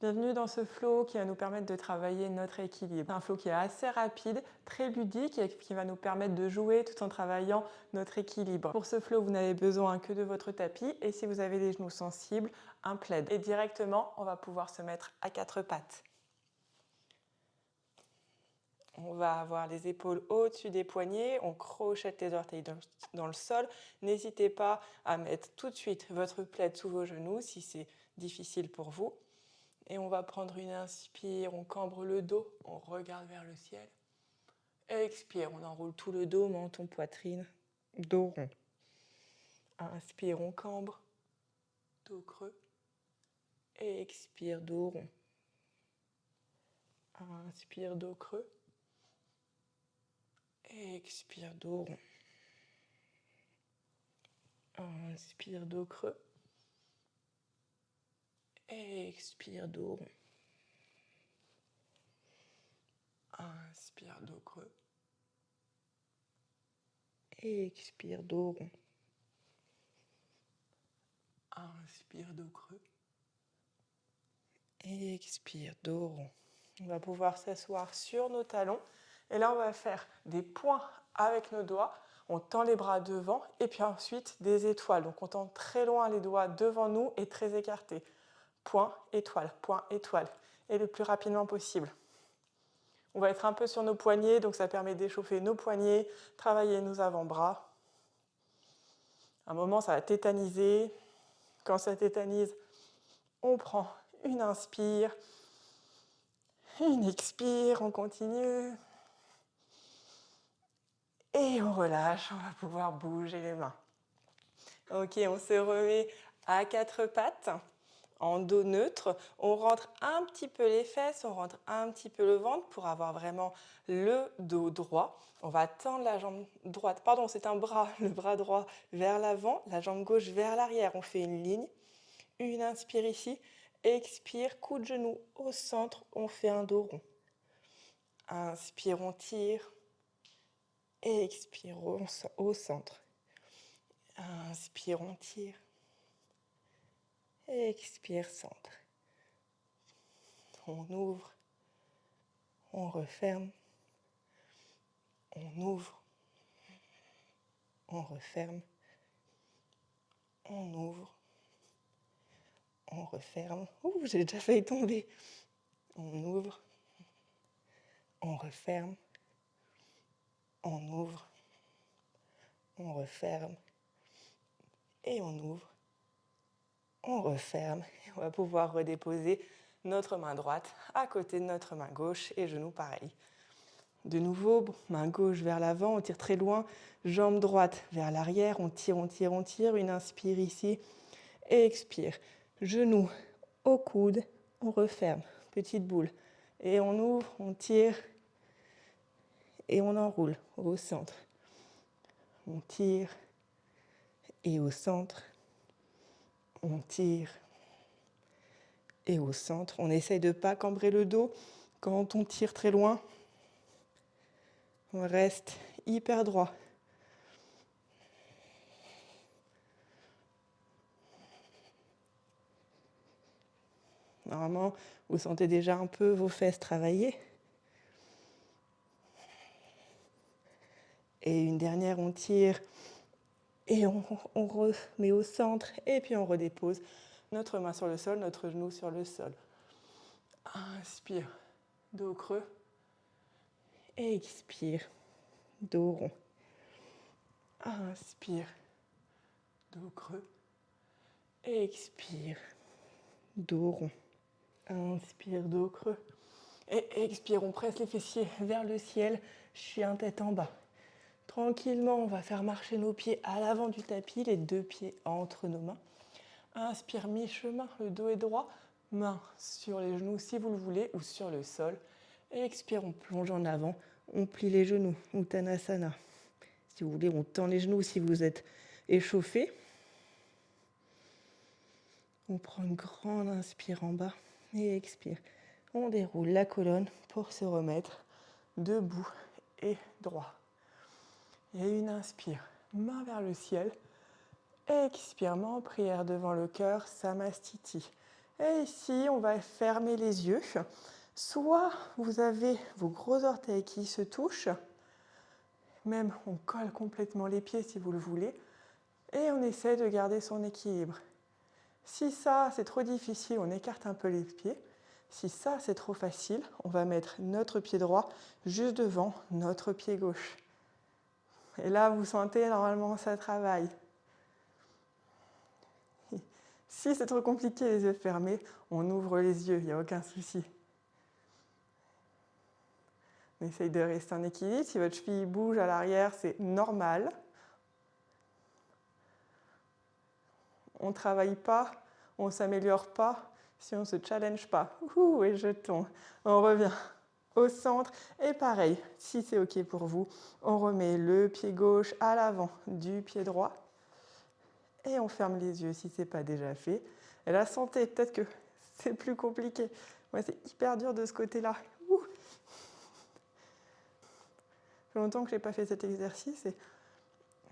Bienvenue dans ce flow qui va nous permettre de travailler notre équilibre. Un flow qui est assez rapide, très ludique et qui va nous permettre de jouer tout en travaillant notre équilibre. Pour ce flow, vous n'avez besoin que de votre tapis et si vous avez les genoux sensibles, un plaid. Et directement, on va pouvoir se mettre à quatre pattes. On va avoir les épaules au-dessus des poignets, on crochette les orteils dans le sol. N'hésitez pas à mettre tout de suite votre plaid sous vos genoux si c'est difficile pour vous. Et on va prendre une inspire, on cambre le dos, on regarde vers le ciel. Expire, on enroule tout le dos, menton, poitrine, dos rond. Inspire, on cambre, dos creux. Expire, dos rond. Inspire, dos creux. Expire, dos rond. Inspire, dos creux. Expire, dos rond. Inspire, dos creux. Expire, dos rond. Inspire, dos creux. Expire, dos rond. On va pouvoir s'asseoir sur nos talons. Et là, on va faire des points avec nos doigts. On tend les bras devant et puis ensuite des étoiles. Donc on tend très loin les doigts devant nous et très écartés. Point, étoile, point, étoile. Et le plus rapidement possible. On va être un peu sur nos poignets, donc ça permet d'échauffer nos poignets, travailler nos avant-bras. À un moment, ça va tétaniser. Quand ça tétanise, on prend une inspire, une expire, on continue. Et on relâche, on va pouvoir bouger les mains. Ok, on se remet à quatre pattes, en dos neutre. On rentre un petit peu les fesses, on rentre un petit peu le ventre pour avoir vraiment le dos droit. On va tendre la jambe droite, pardon, c'est un bras, le bras droit vers l'avant, la jambe gauche vers l'arrière. On fait une ligne, une inspire ici, expire, coup de genou au centre, on fait un dos rond. Inspire, on tire. Expire au centre. Inspire, on tire. Expire, centre. On ouvre. On referme. On ouvre. On referme. On ouvre. On referme. Ouh, j'ai déjà failli tomber. On ouvre. On referme. On ouvre. On referme. Et on ouvre. On referme. Et on va pouvoir redéposer notre main droite à côté de notre main gauche et genou pareil. De nouveau, main gauche vers l'avant, on tire très loin, jambe droite vers l'arrière, on tire, on tire, on tire, une inspire ici, et expire. Genou au coude, on referme, petite boule, et on ouvre, on tire, et on enroule au centre. On tire, et au centre, on tire, et au centre. On essaye de ne pas cambrer le dos quand on tire très loin. On reste hyper droit. Normalement, vous sentez déjà un peu vos fesses travailler. Et une dernière, on tire et on remet au centre et puis on redépose notre main sur le sol, notre genou sur le sol. Inspire, dos creux. Expire, dos rond. Inspire, dos creux. Expire, dos rond. Inspire, dos creux. Et expire, on presse les fessiers vers le ciel, chien tête en bas. Tranquillement, on va faire marcher nos pieds à l'avant du tapis, les deux pieds entre nos mains. Inspire, mi-chemin, le dos est droit, main sur les genoux si vous le voulez ou sur le sol. Et expire, on plonge en avant, on plie les genoux, Uttanasana. Si vous voulez, on tend les genoux si vous êtes échauffé. On prend une grande inspire en bas et expire. On déroule la colonne pour se remettre debout et droit. Et une inspire, main vers le ciel. Expire, main en prière devant le cœur, Samastiti. Et ici, on va fermer les yeux. Soit vous avez vos gros orteils qui se touchent, même on colle complètement les pieds si vous le voulez, et on essaie de garder son équilibre. Si ça, c'est trop difficile, on écarte un peu les pieds. Si ça, c'est trop facile, on va mettre notre pied droit juste devant notre pied gauche. Et là, vous sentez, normalement, ça travaille. Si c'est trop compliqué, les yeux fermés, on ouvre les yeux, il n'y a aucun souci. On essaye de rester en équilibre. Si votre cheville bouge à l'arrière, c'est normal. On ne travaille pas, on ne s'améliore pas si on ne se challenge pas. Ouh, et je tombe. On revient au centre. Et pareil, si c'est OK pour vous, on remet le pied gauche à l'avant du pied droit. Et on ferme les yeux si ce n'est pas déjà fait. Et là, sentez, peut-être que c'est plus compliqué. Moi, c'est hyper dur de ce côté-là. Ouh. Ça fait longtemps que je n'ai pas fait cet exercice et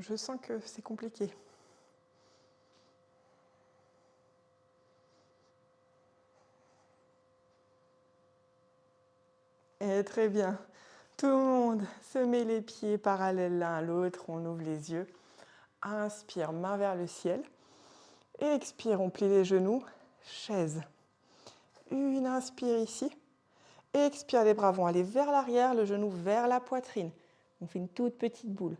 je sens que c'est compliqué. Et très bien. Tout le monde se met les pieds parallèles l'un à l'autre. On ouvre les yeux. Inspire, main vers le ciel. Et expire, on plie les genoux. Chaise. Une inspire ici. Expire, les bras vont aller vers l'arrière, le genou vers la poitrine. On fait une toute petite boule.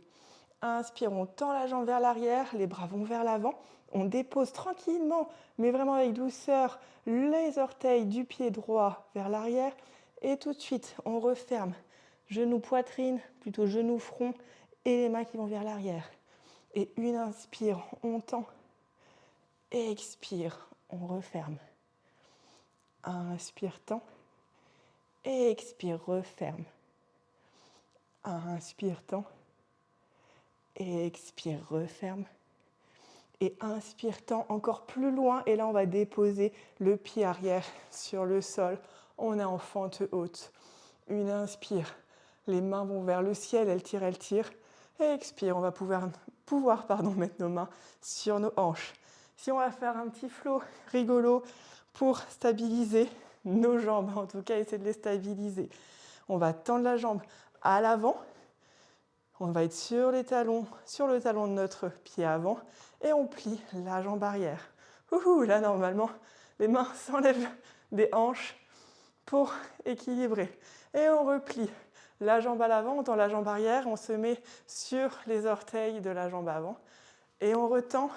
Inspire, on tend la jambe vers l'arrière, les bras vont vers l'avant. On dépose tranquillement, mais vraiment avec douceur, les orteils du pied droit vers l'arrière. Et tout de suite, on referme. Genou poitrine, plutôt genou front, et les mains qui vont vers l'arrière. Et une inspire, on tend. Expire, on referme. Inspire, tend. Expire, referme. Inspire, tend. Expire, referme. Et inspire, tend encore plus loin. Et là, on va déposer le pied arrière sur le sol. On est en fente haute. Une inspire. Les mains vont vers le ciel, elles tirent, elles tirent. Et expire, on va pouvoir mettre nos mains sur nos hanches. Si on va faire un petit flow rigolo pour stabiliser nos jambes, en tout cas, essayer de les stabiliser. On va tendre la jambe à l'avant. On va être sur les talons, sur le talon de notre pied avant et on plie la jambe arrière. Ouhou, là, normalement, les mains s'enlèvent des hanches pour équilibrer. Et on replie la jambe à l'avant, on tend la jambe arrière, on se met sur les orteils de la jambe avant et on retend,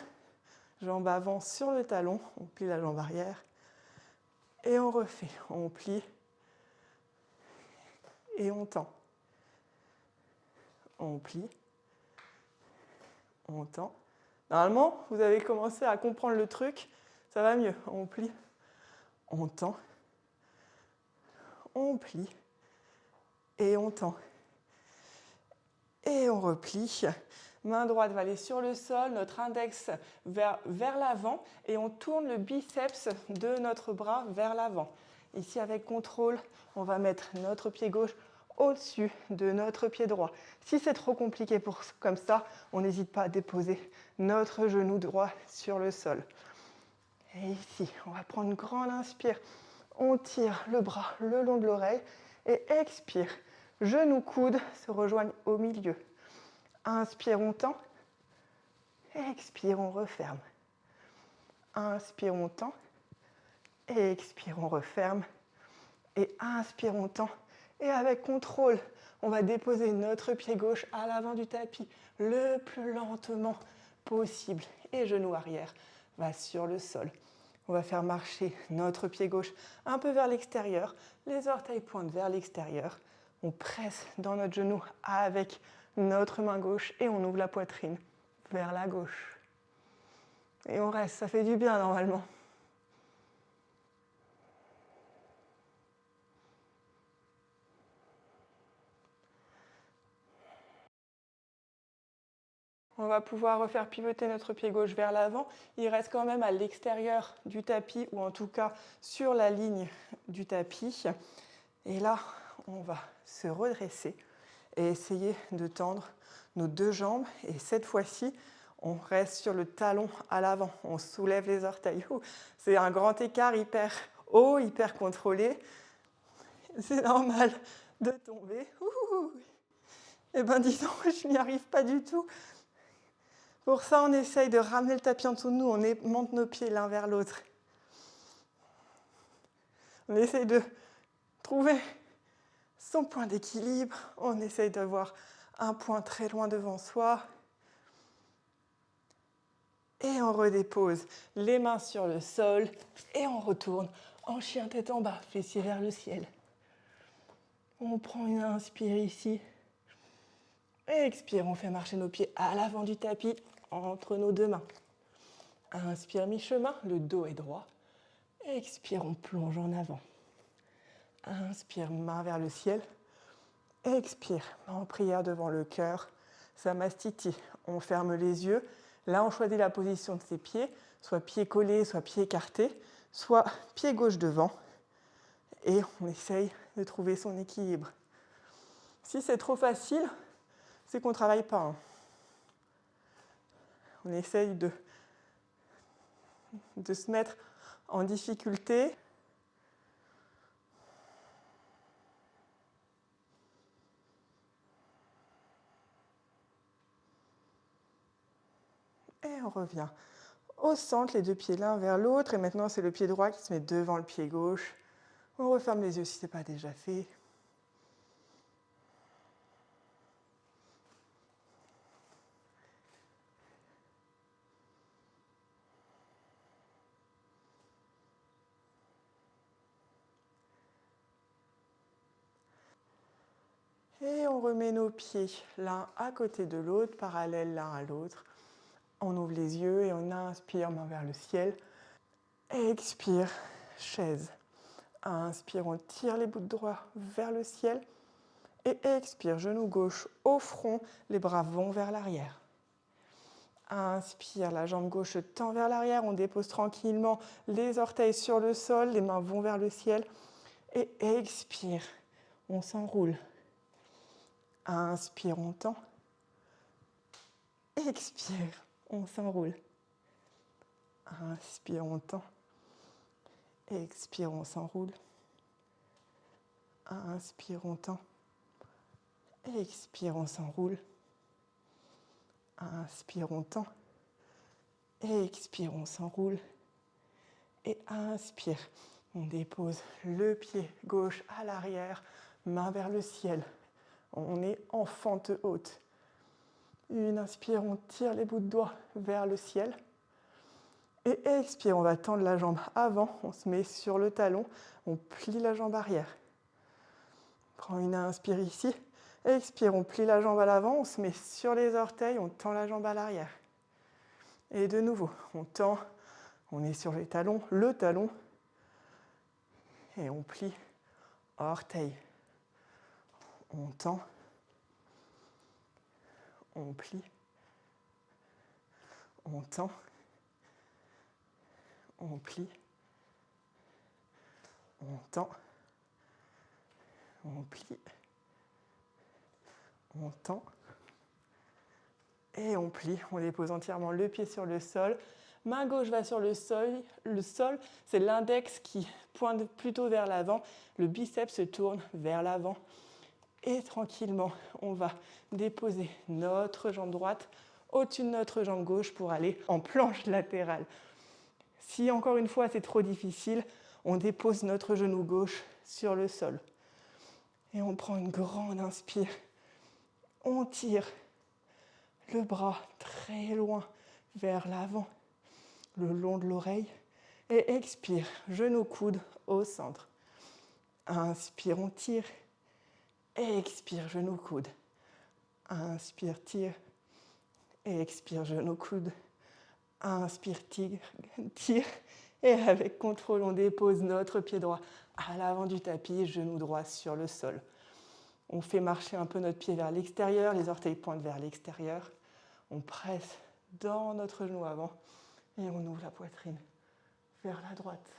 jambe avant sur le talon, on plie la jambe arrière et on refait, on plie et on tend. On plie, on tend. Normalement, vous avez commencé à comprendre le truc, ça va mieux. On plie, on tend, on plie et on tend. Et on replie. Main droite va aller sur le sol, notre index vers l'avant et on tourne le biceps de notre bras vers l'avant. Ici, avec contrôle, on va mettre notre pied gauche au-dessus de notre pied droit. Si c'est trop compliqué comme ça, on n'hésite pas à déposer notre genou droit sur le sol. Et ici, on va prendre une grande inspire. On tire le bras le long de l'oreille et expire. Genou, coude se rejoignent au milieu. Inspire, on tend. Expire, on referme. Inspire, on tend. Expire, on referme. Et inspire, on tend. Et avec contrôle, on va déposer notre pied gauche à l'avant du tapis le plus lentement possible. Et genou arrière va sur le sol. On va faire marcher notre pied gauche un peu vers l'extérieur. Les orteils pointent vers l'extérieur. On presse dans notre genou avec notre main gauche et on ouvre la poitrine vers la gauche. Et on reste, ça fait du bien normalement. On va pouvoir refaire pivoter notre pied gauche vers l'avant. Il reste quand même à l'extérieur du tapis ou en tout cas sur la ligne du tapis. Et là, on va se redresser et essayer de tendre nos deux jambes. Et cette fois-ci, On reste sur le talon à l'avant. On soulève les orteils. C'est un grand écart hyper haut, hyper contrôlé. C'est normal de tomber. Eh bien, dis donc, je n'y arrive pas du tout. Pour ça, on essaye de ramener le tapis en dessous de nous. On monte nos pieds l'un vers l'autre. On essaye de trouver son point d'équilibre. On essaye d'avoir un point très loin devant soi. Et on redépose les mains sur le sol. Et on retourne en chien tête en bas, fessiers vers le ciel. On prend une inspire ici. Et expire, on fait marcher nos pieds à l'avant du tapis, entre nos deux mains. Inspire mi-chemin, le dos est droit. Expire, on plonge en avant. Inspire, main vers le ciel. Expire, en prière devant le cœur. Samastiti, on ferme les yeux. Là, on choisit la position de ses pieds, soit pieds collés, soit pieds écartés, soit pied gauche devant. Et on essaye de trouver son équilibre. Si c'est trop facile, c'est qu'on ne travaille pas. Hein. On essaye de se mettre en difficulté. Et on revient au centre, les deux pieds l'un vers l'autre. Et maintenant, c'est le pied droit qui se met devant le pied gauche. On referme les yeux si ce n'est pas déjà fait. Et on remet nos pieds l'un à côté de l'autre, parallèles l'un à l'autre. On ouvre les yeux et on inspire, main vers le ciel. Expire, chaise. Inspire, on tire les bouts de droit vers le ciel. Et expire, genou gauche au front, les bras vont vers l'arrière. Inspire, la jambe gauche tend vers l'arrière, on dépose tranquillement les orteils sur le sol, les mains vont vers le ciel. Et expire, on s'enroule. Inspire, on tend. Expire, on s'enroule. Inspire, on tend. Expire, on s'enroule. Inspire, on tend. Expire, on s'enroule. Inspire, on tend. Expire, on s'enroule. Et inspire, on dépose le pied gauche à l'arrière, main vers le ciel. On est en fente haute. Une inspire, on tire les bouts de doigts vers le ciel. Et expire, on va tendre la jambe avant, on se met sur le talon, on plie la jambe arrière. Prends une inspire ici. Expire, on plie la jambe à l'avant, on se met sur les orteils, on tend la jambe à l'arrière. Et de nouveau, on tend, on est sur les talons, le talon, et on plie, orteil. On tend, on plie, on tend, on plie, on tend, on plie, on tend, et on plie. On dépose entièrement le pied sur le sol. Main gauche va sur le sol. Le sol, c'est l'index qui pointe plutôt vers l'avant. Le biceps se tourne vers l'avant. Et tranquillement, on va déposer notre jambe droite au-dessus de notre jambe gauche pour aller en planche latérale. Si encore une fois c'est trop difficile, on dépose notre genou gauche sur le sol. Et on prend une grande inspire. On tire le bras très loin vers l'avant, le long de l'oreille. Et expire, genou coude au centre. Inspire, on tire. Expire, genou coude. Inspire, tire. Expire, genou coude. Inspire, tire. Et avec contrôle, on dépose notre pied droit à l'avant du tapis, genou droit sur le sol. On fait marcher un peu notre pied vers l'extérieur, les orteils pointent vers l'extérieur. On presse dans notre genou avant et on ouvre la poitrine vers la droite.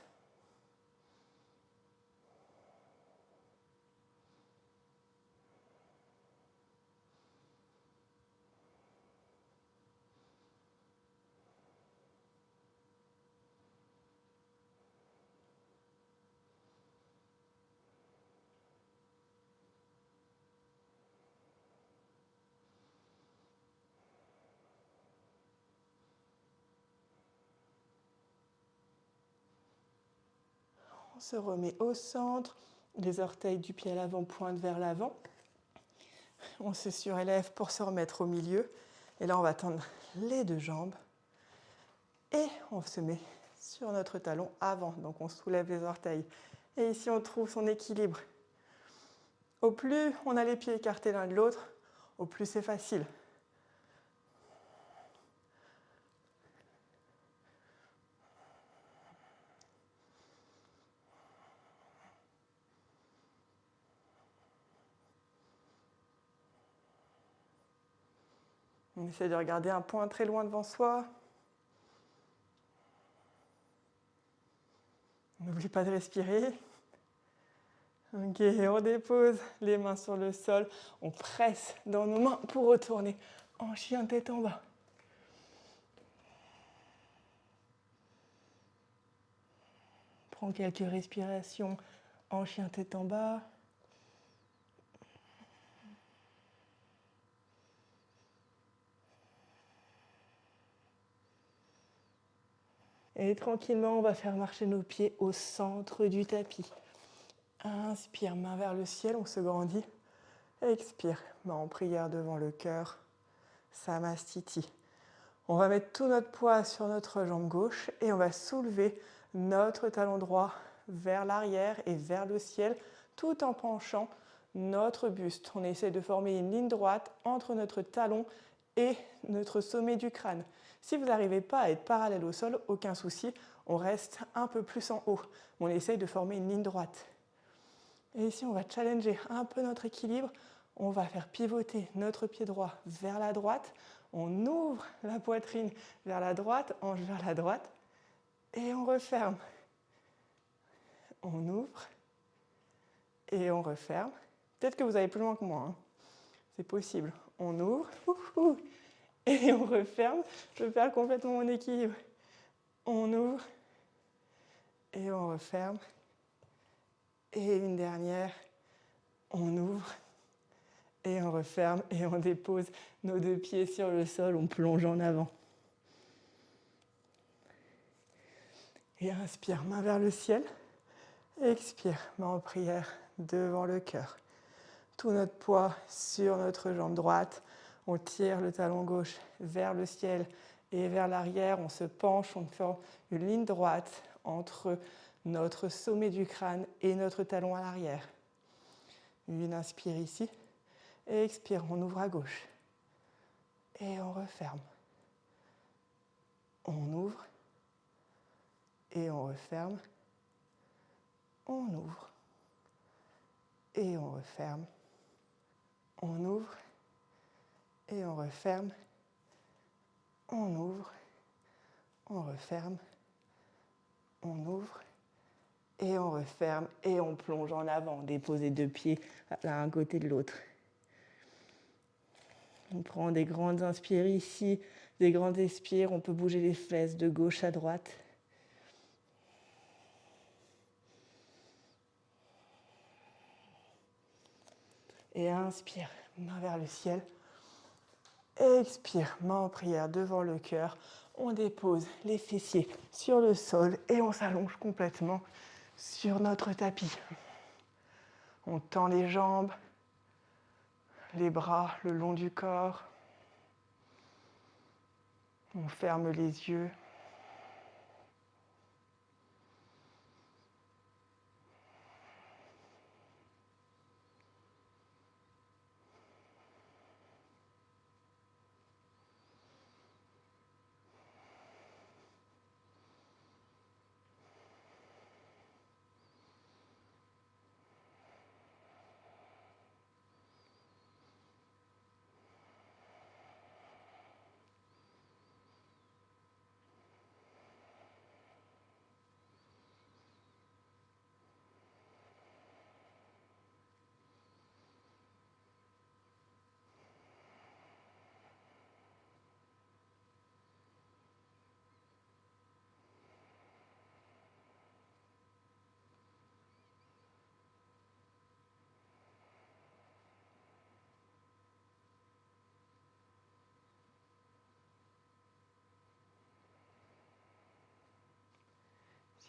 On se remet au centre. Les orteils du pied à l'avant pointent vers l'avant. On se surélève pour se remettre au milieu. Et là, on va tendre les deux jambes. Et on se met sur notre talon avant. Donc, on soulève les orteils. Et ici, on trouve son équilibre. Au plus on a les pieds écartés l'un de l'autre, au plus c'est facile. On essaie de regarder un point très loin devant soi. On n'oublie pas de respirer. Ok, on dépose les mains sur le sol. On presse dans nos mains pour retourner en chien tête en bas. Prends quelques respirations en chien tête en bas. Et tranquillement, on va faire marcher nos pieds au centre du tapis. Inspire, main vers le ciel, on se grandit. Expire, main en prière devant le cœur. Samastiti. On va mettre tout notre poids sur notre jambe gauche et on va soulever notre talon droit vers l'arrière et vers le ciel tout en penchant notre buste. On essaie de former une ligne droite entre notre talon et notre sommet du crâne. Si vous n'arrivez pas à être parallèle au sol, aucun souci, on reste un peu plus en haut. On essaye de former une ligne droite. Et ici, on va challenger un peu notre équilibre. On va faire pivoter notre pied droit vers la droite. On ouvre la poitrine vers la droite, hanche vers la droite. Et on referme. On ouvre. Et on referme. Peut-être que vous allez plus loin que moi. Hein. C'est possible. On ouvre. Et on referme. Je perds complètement mon équilibre. On ouvre. Et on referme. Et une dernière. On ouvre. Et on referme et on dépose nos deux pieds sur le sol, on plonge en avant. Et inspire, main vers le ciel. Expire, main en prière devant le cœur. Tout notre poids sur notre jambe droite. On tire le talon gauche vers le ciel et vers l'arrière. On se penche, on fait une ligne droite entre notre sommet du crâne et notre talon à l'arrière. Une inspire ici. Et expire, on ouvre à gauche. Et on referme. On ouvre. Et on referme. On ouvre. Et on referme. On ouvre. Et on referme. On ouvre. On referme. On ouvre. Et on referme. Et on plonge en avant. Déposer deux pieds l'un à côté de l'autre. On prend des grandes inspires ici, des grandes expires. On peut bouger les fesses de gauche à droite. Et inspire, main vers le ciel. Expire, main en prière devant le cœur. On dépose les fessiers sur le sol et on s'allonge complètement sur notre tapis. On tend les jambes, les bras le long du corps. On ferme les yeux.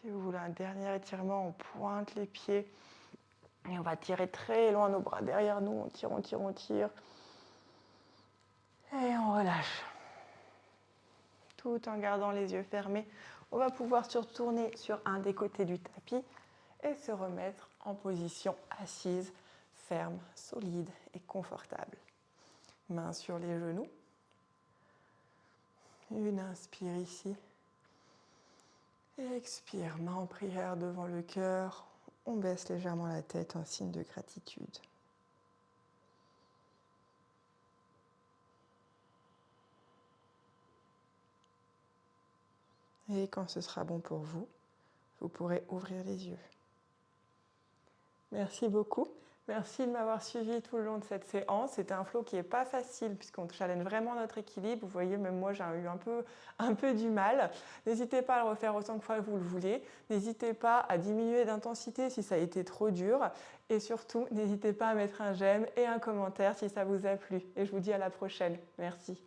Si vous voulez un dernier étirement, on pointe les pieds et on va tirer très loin nos bras derrière nous. On tire, on tire, on tire. Et on relâche. Tout en gardant les yeux fermés, on va pouvoir se retourner sur un des côtés du tapis et se remettre en position assise, ferme, solide et confortable. Mains sur les genoux. Une inspire ici. Expire, main en prière devant le cœur. On baisse légèrement la tête en signe de gratitude. Et quand ce sera bon pour vous, vous pourrez ouvrir les yeux. Merci beaucoup. Merci de m'avoir suivi tout le long de cette séance. C'était un flow qui n'est pas facile puisqu'on challenge vraiment notre équilibre. Vous voyez, même moi, j'ai eu un peu du mal. N'hésitez pas à le refaire autant de fois que vous le voulez. N'hésitez pas à diminuer d'intensité si ça a été trop dur. Et surtout, n'hésitez pas à mettre un j'aime et un commentaire si ça vous a plu. Et je vous dis à la prochaine. Merci.